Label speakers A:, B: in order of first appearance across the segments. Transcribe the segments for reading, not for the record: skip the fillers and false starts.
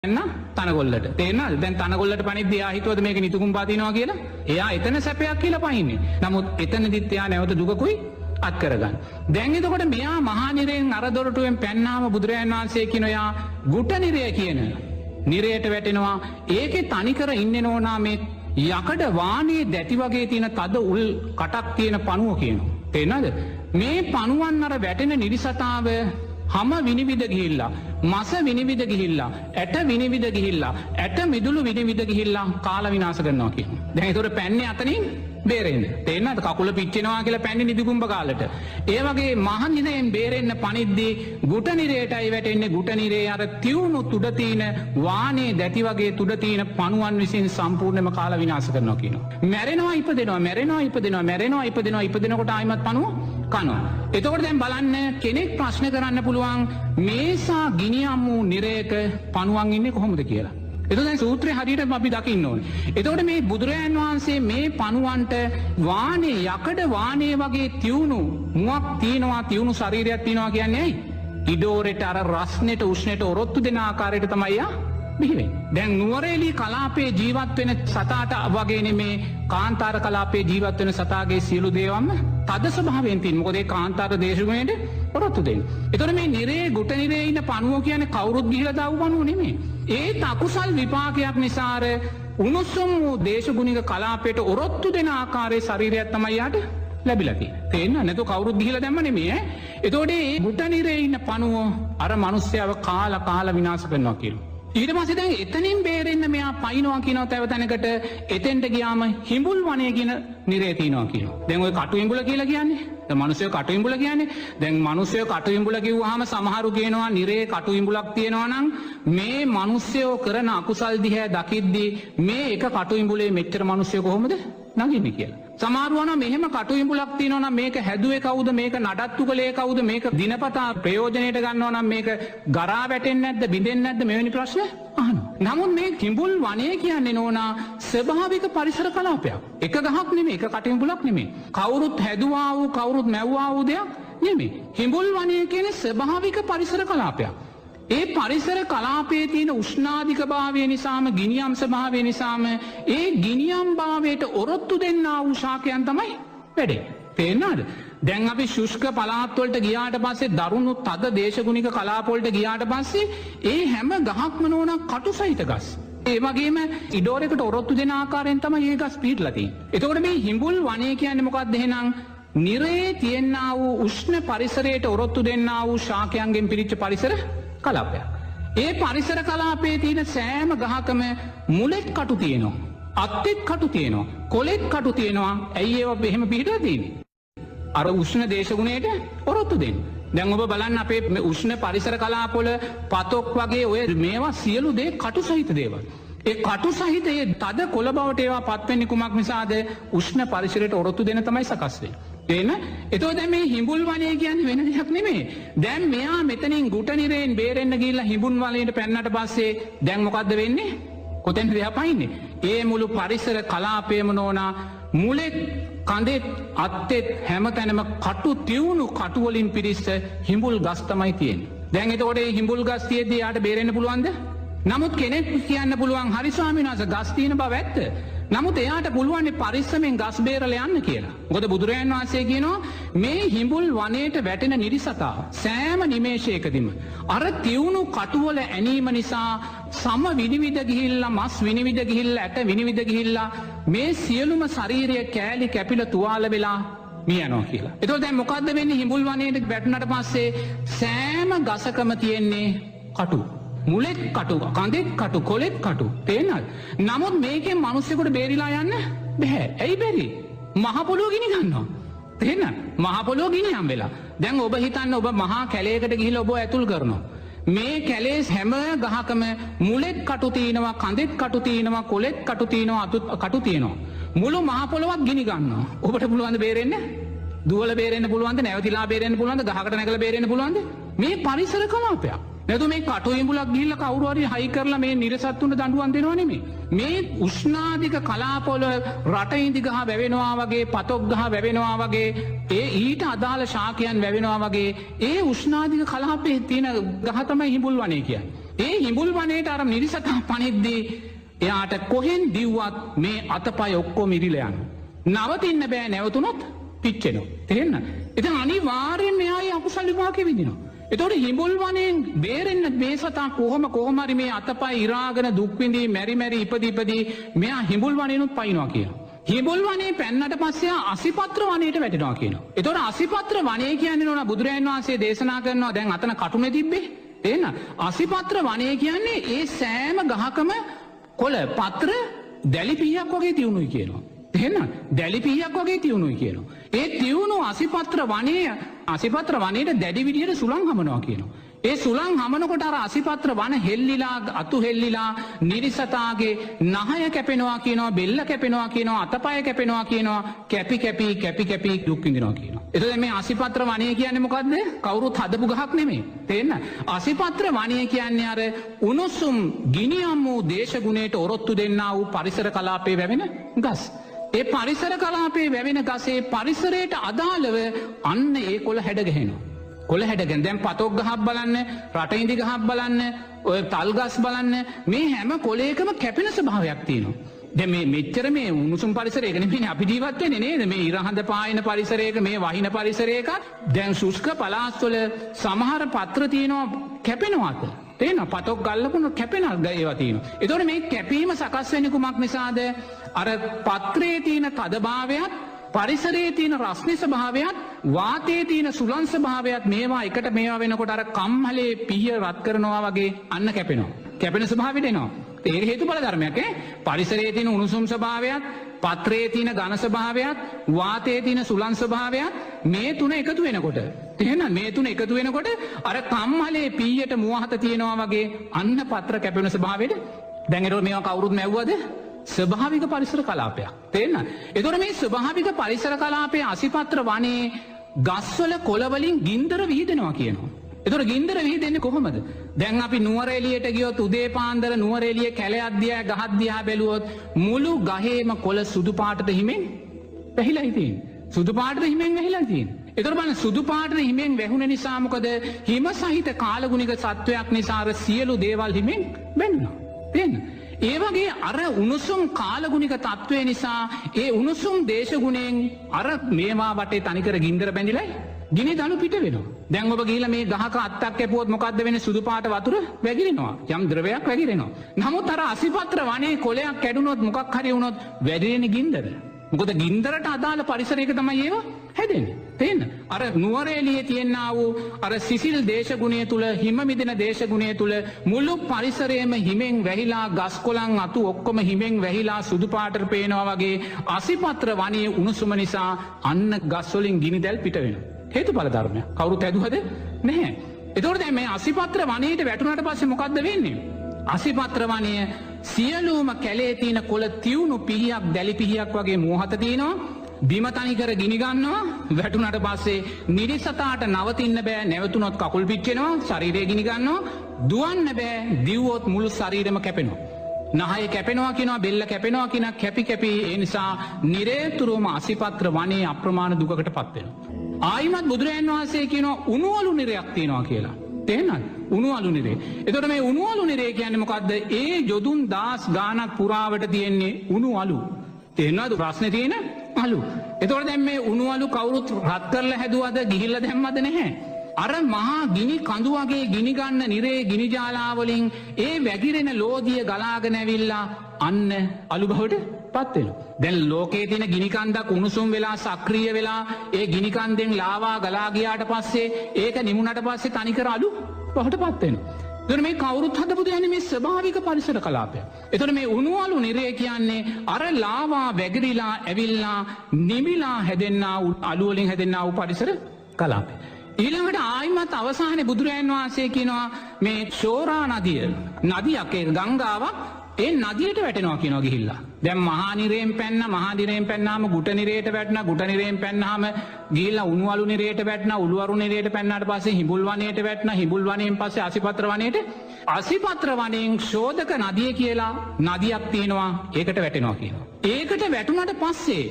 A: තනගොල්ලට තේරෙනවද? දැන් තනගොල්ලට පණිද්දී එයා හිතුවද මේක නිතුකුම් පාතිනවා කියලා? එයා එතන සැපයක් කියලා පයින්නේ. නමුත් එතනදිත් එයා නැවත දුකකුයි අත් කරගන්න. දැන් එතකොට මෙයා මහා නිරයෙන් අර දොරටුවෙන් පැන්නාම බුදුරජාණන් වහන්සේ කියන එයා ගුට නිරය කියන නිරයට වැටෙනවා. ඒකේ තනිකර ඉන්නේ නෝනා මේ යකඩ වානේ දැටි වගේ තියෙන තද උල් කටක් තියෙන පණුව කියනවා. තේරෙනවද? මේ පණුවන් අර වැටෙන නිරිසතාව හම විනිවිද ගිහිල්ලා මස විනිවිද ගිහිල්ලා ඇට විනිවිද ගිහිල්ලා ඇට මිදුළු විනිවිද ගිහිල්ලා කාලා විනාශ කරනවා කියනවා. දැන් ඒතකොට පැන්නේ අතනින් බේරෙන්න. තේරෙනවද? කකුල පිච්චෙනවා කියලා පැන්නේ නිදිකුඹ කාලට. ඒ වගේ මහ නිරයෙන් බේරෙන්න පණිද්දී ගුට නිරයටයි වැටෙන්නේ. ගුට නිරේ අර තියුණු තුඩ තියෙන වානේ දැටි වගේ තුඩ තියෙන පණුවන් විසින් සම්පූර්ණයෙන්ම කාලා විනාශ කරනවා කියනවා. මැරෙනවා ඉපදෙනවා මැරෙනවා ඉපදෙනවා මැරෙනවා ඉපදෙනවා ඉපදෙනකොට ආයිමත් පණුව කනවා. එතකොට දැන් බලන්න කෙනෙක් ප්‍රශ්න කරන්න පුළුවන් මේසා ගිනියම් වූ නිරයක පණුවන් ඉන්නේ කොහොමද කියලා. එතකොට දැන් සූත්‍රය හරියට අපි දකින්න ඕනේ. එතකොට මේ බුදුරජාන් වහන්සේ මේ පණුවන්ට වානේ යකඩ වානේ වගේ තියුණු මුවක් තියනවා තියුණු ශරීරයක් තියනවා කියන්නේ ඇයි? ඉඩෝරෙට අර රස්නෙට උෂ්ණයට ඔරොත්තු දෙන ආකාරයට තමයි යා බිහිවෙන්නේ. දැන් නුවරඑළිය කලාපයේ ජීවත් වෙන සතාට වගේ නෙමේ කාන්තාර කලාපයේ ජීවත් වෙන සතාගේ සියලු දේවල්ම තද ස්වභාවයෙන් තියෙන. මොකද ඒ කාන්තාර දේශගුණයට ඔරොත්තු දෙන්නේ. ඒතකොට මේ නිරේ ගුට නිරේ ඉන්න පණුව කියන්නේ කවුරුත් ගිහිලා දාපු පණුව නෙමෙයි. ඒත් අකුසල් විපාකයක් නිසා උණුසුම් වූ දේශගුණික කලාපයට ඔරොත්තු දෙන ආකාරයේ ශරීරයක් තමයි යාට ලැබිලා තියෙන්නේ. තේරෙනවද? නැතු කවුරුත් ගිහිලා දැම්ම නෙමෙයි ඈ. ඒතකොට මේ ගුට නිරේ ඉන්න පණුව අර මිනිස්යාව කාලා විනාශ කරනවා කියලා. ඊට පස්සේ දැන් එතනින් බේරෙන්න මෙයා පයින්නවා කියනවා තව තැනකට. එතෙන්ට ගියාම හිඹුල් වනය කියන නිරේ තියනවා කියනවා. දැන් ඔය කටු හිඹුල කියලා කියන්නේ. දැන් මිනිස්සු කටු හිඹුල කියන්නේ. දැන් මිනිස්සු කටු හිඹුල කිව්වහම සමහරු කියනවා නිරේ කටු හිඹුලක් තියෙනවා නම් මේ මිනිස්සු කරන අකුසල් දිහා දකිද්දී මේ එක කටු හිඹුලේ මෙච්චර මිනිස්සු කොහොමද නගින්නේ කියලා. සමහරවන මෙහෙම කටු හිඹුලක් තියෙනවා නම් මේක හැදුවේ කවුද? මේක නඩත්තු කළේ කවුද? මේක දිනපතා ප්‍රයෝජනෙට ගන්නවා නම් මේක ගරා වැටෙන්නේ නැද්ද? බිඳෙන්නේ නැද්ද? මෙවැනි ප්‍රශ්න අහනවා. නමුත් මේ හිඹුල් වනය කියන්නේ නෝනා ස්වභාවික පරිසර කලාපයක්. එක ගහක් නෙමෙයි, එක කටු හිඹුලක් නෙමෙයි. කවුරුත් හැදුවා වූ කවුරුත් මැව්වා වූ දෙයක් නෙමෙයි. හිඹුල් වනය කියන්නේ ස්වභාවික පරිසර කලාපයක්. ඒ පරිසර කලාපයේ තියෙන උෂ්ණාධික භාවය නිසාම ගිනියම් ස්වභාවය නිසාම ඒ ගිනියම් භාවයට ඔරොත්තු දෙන්නා වූ ශාකයන් තමයි වැඩේ. තේරෙනවද? දැන් අපි ශුෂ්ක පළාත් වලට ගියාට පස්සේ දරුණු තද දේශගුණික කලාප වලට ගියාට පස්සේ ඒ හැම ගහක්ම නෝනා කටු සහිත ගස්. ඒ වගේම ඉඩෝරයකට ඔරොත්තු දෙන ආකාරයෙන් තමයි මේ ගස් පිටලා තියෙන්නේ. එතකොට මේ හිඹුල් වනය කියන්නේ මොකක්ද එහෙනම්? නිරේ තියෙනා වූ උෂ්ණ පරිසරයට ඔරොත්තු දෙන්නා වූ ශාකයන්ගෙන් පිරිච්ච පරිසර කලාපයක්. ඒ පරිසර කලාපයේ තියෙන සෑම ගහකම මුලෙත් කටු තියෙනවා. අත්තෙත් කටු තියෙනවා. කොලෙත් කටු තියෙනවා. ඇයි ඒවා එහෙම පිටලා තියෙන්නේ? අර උෂ්ණ දේශගුණයට ඔරොත්තු දෙන්න. දැන් ඔබ බලන්න අපේ උෂ්ණ පරිසර කලාපවල පතොක් වගේ ඔය මේවා සියලු දේ කටු සහිත දේවල්. ඒ කටු සහිත ඒ තද කොළ බවට ඒවා පත් වෙන්නේ කුමක් නිසාද? උෂ්ණ පරිසරයට ඔරොත්තු දෙන තමයි සකස් වෙන්නේ. එන එතකොට දැන් මේ හිඹුල් වනය කියන්නේ වෙන දෙයක් නෙමෙයි. දැන් මෙයා මෙතනින් ගුට නිරයෙන් බේරෙන්න ගිහිල්ලා හිඹුල් වනයේට පැන්නට පස්සේ දැන් මොකද්ද වෙන්නේ? කොතෙන්ද එයා පයින්නේ? ඒ මුළු පරිසර කලාපයම නෝනා මුලෙත් කඳෙත් අත්තෙත් හැමතැනම කටු තියුණු කටු වලින් පිරිච්ච හිඹුල් ගස් තමයි තියෙන්නේ. දැන් එතකොට මේ හිඹුල් ගස් තියෙද්දී යාට බේරෙන්න පුළුවන්ද? නමුත් කෙනෙක් කියන්න පුළුවන් හරි ස්වාමීන් වහන්සේ ගස් තියෙන බව ඇත්ත. නමුත් එයාට පුළුවන් පරිස්සමෙන් ගස් බේරලා යන්න කියලා. මොකද බුදුරජාණන් වහන්සේ කියනවා මේ හිඹුල් වනයේට වැටෙන නිරිසතා සෑම නිමේෂයකදීම අර තියුණු කටුවල ඇනීම නිසා සම විනිවිද ගිහිල්ලා මස් විනිවිද ගිහිල්ලා ඇට විනිවිද ගිහිල්ලා මේ සියලුම ශාරීරික කෑලි කැපිලා තුවාල වෙලා මිය යනවා කියලා. එතකොට දැන් මොකද්ද වෙන්නේ? හිඹුල් වනයේට වැටුණාට පස්සේ සෑම ගසකම තියෙන්නේ කටු. මුලෙත් කටු, කඳෙත් කටු, කොලෙත් කටු. තේරෙනවද? නමුත් මේකෙන් මිනිස්සුන්ට බේරිලා යන්න බෑ. ඇයි බැරි? මහ පොළොව ගිනි ගන්නවා. තේරෙනවද? මහ පොළොව ගිනියම් වෙලා. දැන් ඔබ හිතන්න ඔබ මහා කැලයකට ගිහිල්ලා ඔබ ඇතුල් කරනවා. මේ කැලේ හැම ගහකම මුලෙත් කටු තියෙනවා, කඳෙත් කටු තියෙනවා, කොලෙත් කටු තියෙනවා, අතුත් කටු තියෙනවා. මුළු මහ පොළොවක් ගිනි ගන්නවා. ඔබට පුළුවන් ද බේරෙන්න? දුවල බේරෙන්න පුළුවන්ද? නැවතිලා බේරෙන්න පුළුවන්ද? ගහකට නැගලා බේරෙන්න පුළුවන්ද? මේ පරිසර කලාපයක්. නැතු මේ කටු හිඹුලක් ගිහිල්ලා කවුරු හරි හයි කරලා මේ නිරසත්තුන්ට දඬුවම් දෙනවා නෙමෙයි. මේ උෂ්ණාධික කලාපවල රටින්දි ගහ වැවෙනවා වගේ, පතොක් ගහ වැවෙනවා වගේ, ඒ ඊට අදාළ ශාකයන් වැවෙනවා වගේ ඒ උෂ්ණාධික කලාපයේ තියෙන ගහ තමයි හිඹුල් වනය කියන්නේ. ඒ හිඹුල් වනයේට අර නිරිසතා පනිද්දී එයාට කොහෙන් දිව්වත් මේ අතපය ඔක්කොම ඉරිලා යනවා. නවතින්න බෑ නැවතුනොත් පිච්චෙනවා. තේරෙනවද? ඉතින් අනිවාර්යයෙන් මෙයාගේ අකුසල විපාකෙ විඳිනවා. එතකොට හිඹුල් වනයෙන් බේරෙන්න මේ සතා කොහොම හරි මේ අතපය ඉරාගෙන දුක් විඳී මෙරි ඉපදී මෙයා හිඹුල් වනයේනුත් පයින්නවා කියනවා. හිඹුල් වනයේ පැන්නට පස්සේ අසිපත්‍ර වනයේට වැටෙනවා කියනවා. එතකොට අසිපත්‍ර වනය කියන්නේ නෝනා බුදුරජාණන් වහන්සේ දේශනා කරනවා දැන් අතන කටුනේ තිබ්බේ. තේරෙනවද? අසිපත්‍ර වනය කියන්නේ ඒ සෑම ගහකම කොළ පත්‍ර දැලි පීයක් වගේ තියුණුයි කියනවා. තේරෙනවද? දැලි පීයක් වගේ තියුණුයි කියනවා. ඒ තියුණු අසිපත්‍ර වනයේට දැඩි විදියට සුළං හමනවා කියනවා. ඒ සුළං හමනකොට අර අසිපත්‍ර වන හෙල්ලිලා අතු හෙල්ලිලා නිරිසතාගේ නහය කැපෙනවා කියනවා, බෙල්ල කැපෙනවා කියනවා, අතපය කැපෙනවා කියනවා, කැපි දුක් විඳිනවා කියනවා. එතකොට මේ අසිපත්‍ර වනය කියන්නේ මොකද්ද? කවුරුත් හදපු ගහක් නෙමෙයි. තේරෙනවද? අසිපත්‍ර වනය කියන්නේ අර උණුසුම් ගිනියම් වූ දේශගුණයට ඔරොත්තු දෙන්නා වූ පරිසර කලාපයේ වැවෙන ගස්. ඒ පරිසර කලාපයේ වැවෙන ගසේ පරිසරයට අදාළව අන්න ඒ කොළ හැඩ ගැහෙනවා. කොළ හැඩගෙන දැන් පතොක් ගහක් බලන්න, රටින්දි ගහක් බලන්න, ඔය තල් ගස් බලන්න, මේ හැම කොළයකම කැපෙන ස්වභාවයක් තියෙනවා. දැන් මේ මෙච්චර මේ උණුසුම් පරිසරයක නෙමෙයි අපි ජීවත් වෙන්නේ නේද? මේ ඉරහඳ පායන පරිසරයක, මේ වහින පරිසරයක දැන් ශුෂ්ක පළාත්වල සමහර පත්‍ර තියෙනවා කැපෙනවාද? තේනවා පතොක් ගල්ලපුන කැපෙන ඒවා තියෙනවා. ඒතකොට මේ කැපීම සකස් වෙන්නේ කුමක් නිසාද? අර පත්‍රයේ තියෙන තදභාවයත් පරිසරයේ තියෙන රස්නේ ස්වභාවයත් වාතයේ තියෙන සුලං ස්වභාවයත් මේවා එකට මේවා වෙනකොට අර කම්හලේ පිහිය රත් කරනවා වගේ අන්න කැපෙනවා. කැපෙන ස්වභාවයට එනවා. ඒක හේතුඵල ධර්මයක් ඈ. පරිසරයේ තියෙන උණුසුම් ස්වභාවයත්, පත්‍රයේ තියෙන ඝන ස්වභාවයත්, වාතයේ තියෙන සුලං ස්වභාවයත් මේ තුන එකතු වෙනකොට එහෙනම් මේ තුන එකතු වෙනකොට අර කම්හලේ පිහියට මුවහත තියෙනවා වගේ අන්න පත්‍ර කැපෙන ස්වභාවයට දැන් ඒක මේවා කවුරුත් මැව්වද? ස්වභාවික පරිසර කලාපයක්. තේරෙනවද? එතකොට මේ ස්වභාවික පරිසර කලාපයේ අසිපත්‍ර වනයේ ගස්වල කොළ වලින් ගින්දර විහිදෙනවා කියනවා. එතකොට ගින්දර විහිදෙන්නේ කොහොමද? දැන් අපි නුවර එළියට ගියොත් උදේ පාන්දර නුවර එළියේ කැලයක් දිහා ගහක් දිහා බැලුවොත් මුළු ගහේම කොළ සුදු පාටට හිමෙන් වැහිලා තියෙන්නේ. සුදු පාටට හිමෙන් වැහිලා තියෙන්නේ. එතකොට බලන්න සුදු පාටට හිමෙන් වැහුන නිසා මොකද? හිම සහිත කාලගුණික සත්වයක් නිසා අර සියලු දේවල් හිමෙන් වෙන්නවා. තේරෙනවද? ඒ වගේ අර උණුසුම් කාලගුණික තත්ත්වය නිසා ඒ උණුසුම් දේශගුණයෙන් අර මේවා වටේ තනිකර ගින්දර බැඳිලයි ගිනි දණු පිට වෙනවා. දැන් ඔබ ගිහිල්ලා මේ ගහක අත්තක් කැපුවොත් මොකද්ද වෙන්නේ? සුදු පාට වතුර වැగిරෙනවා. යම් ද්‍රවයක් වැగిරෙනවා. නමුත් අර අසිපත්‍ර වනයේ කොළයක් කැඩුනොත් මොකක් හරි වුණොත් වැగిරෙන්නේ ගින්දර. මොකද ගින්දරට අදාළ පරිසරයක තමයි ඒවා හැදෙන්නේ. තේන්න? අර නුවර එළියේ තියෙනා වූ අර සිසිල් දේශගුණය තුල, හිම මිදෙන දේශගුණය තුල මුළු පරිසරයම හිමෙන් වැහිලා, ගස් කොළන් අතු ඔක්කොම හිමෙන් වැහිලා සුදු පාටට පේනවා වගේ අසිපත්‍ර වනයේ උණුසුම නිසා අන්න ගස් වලින් ගිනි දැල් පිට වෙනවා. හේතුඵල ධර්මයක්. කවුරුත් ඇදුවද? නැහැ. ඒතකොට දැන් මේ අසිපත්‍ර වනයේට වැටුණාට පස්සේ මොකද්ද වෙන්නේ? අසිපත්‍ර වනය සියලුම කැලේ තියෙන කොළ තියුණු පිහියක්, දැලි පිහියක් වගේ මෝහත තියෙනවා. බිම තනිකර ගිනි ගන්නවා. වැටුණාට පස්සේ නිරිසතාට නවතින්න බෑ. නැවතුනොත් කකුල් පිච්චෙනවා, ශරීරය ගිනි ගන්නවා. දුවන්න බෑ. දිව්වොත් මුළු ශරීරෙම කැපෙනවා. නහය කැපෙනවා කියනවා, බෙල්ල කැපෙනවා කියනවා, කැපි ඒ නිසා නිරේතුරුවම අසිපත්‍ර වනයේ අප්‍රමාණ දුකකට පත් වෙනවා. ආයිමත් බුදුරජාණන් වහන්සේ කියනවා උණුවලු නිරයක් තියෙනවා කියලා. තේරෙනවද? උණුවලු නිරේ. එතකොට මේ උණුවලු නිරේ කියන්නේ මොකද්ද? ඒ යොදුන් 1000 ගාණක් පුරාවට තියෙන්නේ උණුවලු. තේරෙනවද? ප්‍රශ්නේ තියෙන අලු. එතකොට දැන් මේ උණුවලු කවුරුත් රත් කරලා හැදුවද, ගිහිල්ලා දැම්මද නැහැ. අර මහා ගිනි කඳු වගේ ගිනි ගන්න නිරේ ගිනි ජාලා වලින් ඒ වැగిරෙන ලෝදිය ගලාගෙන ඇවිල්ලා අන්න අලු බවට පත් වෙනවා. දැන් ලෝකයේ තියෙන ගිනි කන්දක් උණුසුම් වෙලා සක්‍රිය වෙලා ඒ ගිනි කන්දෙන් ලාවා ගලා ගියාට පස්සේ ඒක නිමුණට පස්සේ තනිකර අලු බවට පත් වෙනවා. එතකොට මේ කවුරුත් හදපු දෙන්නේ මේ ස්වභාවික පරිසර කලාපය. එතකොට මේ උණුවලු නිරය කියන්නේ අර ලාවා වැగిරිලා ඇවිල්ලා නිමිලා හැදෙන්නා වූ අලු වලින් හැදෙන්නා වූ පරිසර කලාපය. ඊළඟට ආයිමත් අවසානයේ බුදුරජාණන් වහන්සේ කියනවා මේ ශෝරා නදිය, නදියක් ඒ ගංගාවක් ඒ නදියට වැටෙනවා කියනවා ගිහිල්ලා. දැන් මහා නිරයෙන් පැන්නාම ගුට නිරයට වැටෙනවා, ගුට නිරයෙන් පැන්නාම ගිහිල්ලා උණුවලු නිරයට වැටෙනවා, උළුවරු නිරයට පැන්නාට පස්සේ හිඹුල් වනයේට වැටෙනවා, හිඹුල් වනයෙන් පස්සේ අසිපත්‍ර වනයේට, අසිපත්‍ර වනයෙන් ශෝධක නදිය කියලා නදියක් තියෙනවා, ඒකට වැටෙනවා කියනවා. ඒකට වැටුණාට පස්සේ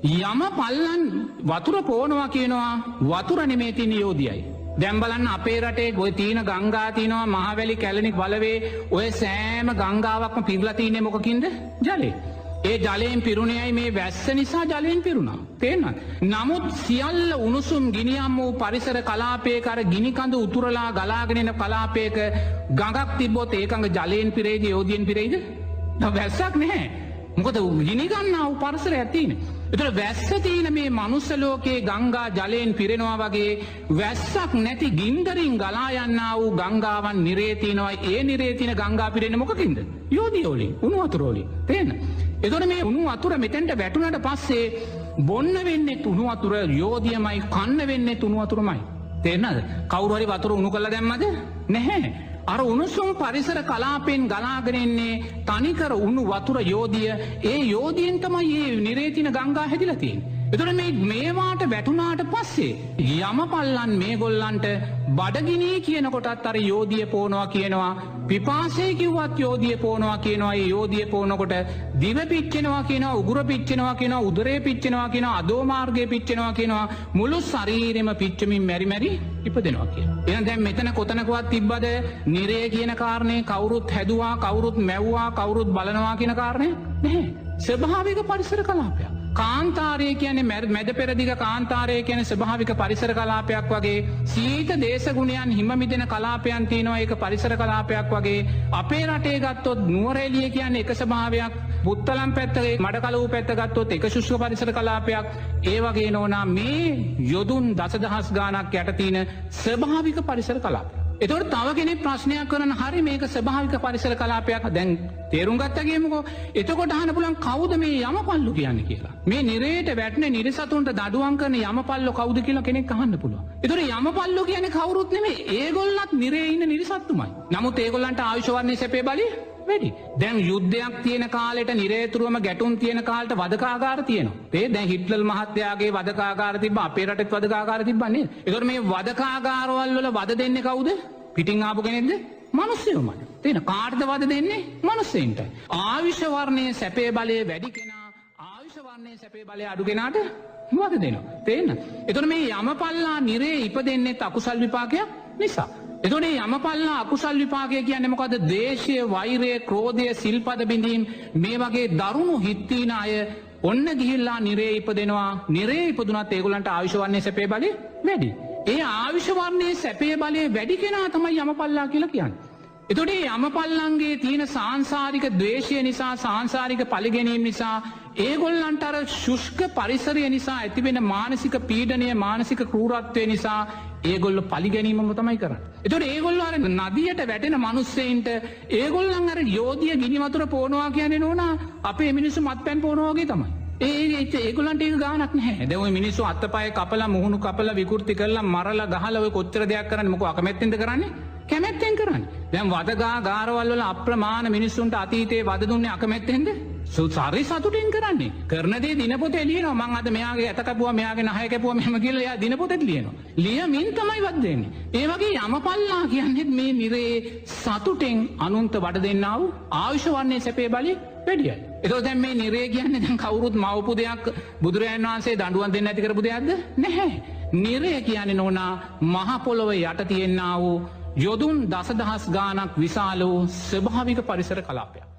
A: යම පල්ලන් වතුර පෝනවා කියනවා, වතුර නෙමේ තියෙන යෝධියයි. දැන් බලන්න අපේ රටේ ඔය තීන ගංගා තියෙනවා මහවැලි කැලණි වලවේ ඔය සෑම ගංගාවක්ම පිරලා තියෙන්නේ මොකකින්ද? ජලේ. ඒ ජලයෙන් පිරුණේයි මේ වැස්ස නිසා ජලයෙන් පිරුණා. තේරෙනවද? නමුත් සියල්ල උණුසුම් ගිනියම් වූ පරිසර කලාපයක අර ගිනි කඳ උතුරලා ගලාගෙන එන කලාපයක ගඟක් තිබ්බොත් ඒකඟ ජලයෙන් පිරෙයිද යෝධියෙන් පිරෙයිද? වැස්සක් නැහැ. මොකද ගිනි ගන්නා වූ පරිසරයක් තියෙන්නේ. ඒතර වැස්ස තියෙන මේ මනුස්ස ලෝකයේ ගංගා ජලයෙන් පිරෙනවා වගේ වැස්සක් නැති ගින්දරින් ගලා යන්නා වූ ගංගාවන් නිරේ තියෙනවා. ඒ නිරේ තියෙන ගංගා පිරෙන්නේ මොකකින්ද? යෝධිය වලින්, උණු වතුර වලින්. තේරෙනවද? එතකොට මේ උණු වතුර මෙතෙන්ට වැටුණාට පස්සේ බොන්න වෙන්නේ උණු වතුර යෝධියමයි, කන්න වෙන්නේ උණු වතුරමයි. තේරෙනවද? කවුරු හරි වතුර උණු කරලා දැම්මද? නැහැ. අර උණුසුම් පරිසර කලාපෙන් ගලාගෙන එන්නේ තනිකර උණු වතුර යෝධිය. ඒ යෝධියෙන් තමයි මේ නිරේ තියෙන ගංගා හැදිලා තියෙන්නේ. එතකොට මේ මේවාට වැටුණාට පස්සේ යමපල්ලන් මේගොල්ලන්ට බඩගිනි කියන කොටත් අර යෝධිය පෝනවා කියනවා. පිපාසය කිව්වත් යෝධිය පෝනවා කියනවා. ඒ යෝධිය පෝනකොට දිව පිච්චෙනවා කියනවා, උගුර පිච්චෙනවා කියනවා, උදරේ පිච්චෙනවා කියනවා, අදෝ මාර්ගයේ පිච්චෙනවා කියනවා. මුළු ශරීරෙම පිච්චමින් මෙරි මෙරි ඉපදෙනවා කියනවා. එහෙනම් දැන් මෙතන කොතනකවත් තිබ්බද නිරය කියන කාරණේ? කවුරුත් හැදුවා, කවුරුත් මැව්වා, කවුරුත් බලනවා කියන කාරණේ නැහැ. ස්වභාවික පරිසර කලාපයක්. කාන්තාරය කියන්නේ මැද පෙරදිග කාන්තාරය කියන්නේ ස්වභාවික පරිසර කලාපයක් වගේ. සීත දේශගුණයන් හිම මිදෙන කලාපයන් තියෙනවා. ඒක පරිසර කලාපයක් වගේ. අපේ රටේ ගත්තොත් නුවරඑළිය කියන්නේ එක ස්වභාවයක්. පුත්තලම් පැත්තේ මඩකලවු පැත්ත ගත්තොත් එක ශුෂ්ක පරිසර කලාපයක්. ඒ වගේ නෝනා මේ යොදුන් දසදහස් ගාණක් යට තියෙන ස්වභාවික පරිසර කලාපයක්. එතකොට තව කෙනෙක් ප්‍රශ්නයක් කරන හරි මේක ස්වභාවික පරිසර කලාපයක් දැන් තේරුම් ගත්තා කියමුකෝ. එතකොට අහන්න පුළුවන් කවුද මේ යමපල්ලු කියන්නේ කියලා. මේ නිරේට වැටෙන නිරසතුන්ට දඩුවම් කරන යමපල්ලු කවුද කියලා කෙනෙක් අහන්න පුළුවන්. එතකොට යමපල්ලු කියන්නේ කවුරුත් නෙමෙයි. ඒගොල්ලන්ත් නිරේ ඉන්න නිරසතුමයි. නමුත් ඒගොල්ලන්ට ආයුෂ වර්ණයේ සැපේ බලය වැඩි. දැන් යුද්ධයක් තියෙන කාලෙට නිරේතුරුවම ගැටුම් තියෙන කාලෙට වදකාගාර තියෙනවා. ඒ දැන් හිට්ලර් මහත්තයාගේ වදකාගාර තිබ්බ, අපේ රටෙත් වදකාගාර තිබ්බා නේද? ඒතකොට මේ වදකාගාරවල වල වද දෙන්නේ කවුද? පිටින් ආපු කෙනෙක්ද? මිනිස්සුමයි. තේන කාටද වද දෙන්නේ? මිනිස්සෙන්ට. ආයුෂ වර්ණයේ සැපේ බලය වැඩි කෙනා ආයුෂ වර්ණයේ සැපේ බලය අඩු කෙනාට වද දෙනවා. තේන්න? ඒතකොට මේ යමපල්ලා නිරේ ඉපදෙන්නේ අකුසල් විපාකයක් නිසා. එතකොට මේ යමපල්ලා අකුසල් විපාකය කියන්නේ මොකද්ද? දේශය, වෛරය, ක්‍රෝධය, සිල්පද බිඳීම් මේ වගේ දරුණු හිත් තියෙන අය ඔන්න ගිහිල්ලා නිරේ ඉපදෙනවා. නිරේ ඉපදුනත් ඒගොල්ලන්ට ආයුෂ වර්ණයේ සැපේ බලය වැඩි. ඒ ආයුෂ වර්ණයේ සැපේ බලය වැඩි කෙනා තමයි යමපල්ලා කියලා කියන්නේ. එතකොට මේ යමපල්ලන්ගේ තියෙන සාංශාරික ද්වේෂය නිසා, සාංශාරික පරිගැනීම් නිසා, ඒගොල්ලන්ට අර ශුෂ්ක පරිසරය නිසා ඇතිවෙන මානසික පීඩනය, මානසික ක්‍රූරත්වය නිසා ඒගොල්ලෝ පරිගැනීමම තමයි කරන්නේ. එතකොට ඒගොල්ලෝ අර නදියට වැටෙන මිනිස්සෙයින්ට ඒගොල්ලන් අර යෝධිය ගිනි වතුර පොනවා කියන්නේ නෝනා අපේ මිනිස්සු මත්පැන් පොනවා වගේ තමයි. ඒගොල්ලන්ට ඒක ගානක් නැහැ. දැන් ওই මිනිස්සු අත්පය කපලා මුහුණු කපලා විකෘති කරලා මරලා ගහලා ඔය කොච්චර දෙයක් කරන්නේ මොකෝ අකමැත්තෙන්ද කරන්නේ? කැමැත්තෙන් කරන්නේ. දැන් වදගා ගාරවල් වල අප්‍රමාණ මිනිස්සුන්ට අතීතේ වද දුන්නේ අකමැත්තෙන්ද? සාරි සතුටින් කරන්නේ. කරන දේ දිනපොතේ ලියනවා. මං අද මෙයාගේ ඇත කැපුවා, මෙයාගේ නහය කැපුවා මෙහෙම කියලා එයා දිනපොතේ ලියනවා. ලියමින් තමයි වද දෙන්නේ. ඒ වගේ යමපල්ලා කියන්නේ මේ නිරේ සතුටෙන් අනුන්ට වඩ දෙන්නා වූ ආයුෂ වර්ණයේ සැපේ බලය වැඩියයි. එතකොට දැන් මේ නිරේ කියන්නේ දැන් කවුරුත් මවපු දෙයක් බුදුරජාණන් වහන්සේ දඬුවම් දෙන්න ඇති කරපු දෙයක්ද? නැහැ. නිරේ කියන්නේ නෝනා මහ පොළොව යට තියෙනා වූ යොදුන් දසදහස් ගාණක් විශාල වූ ස්වභාවික පරිසර කලාපයක්.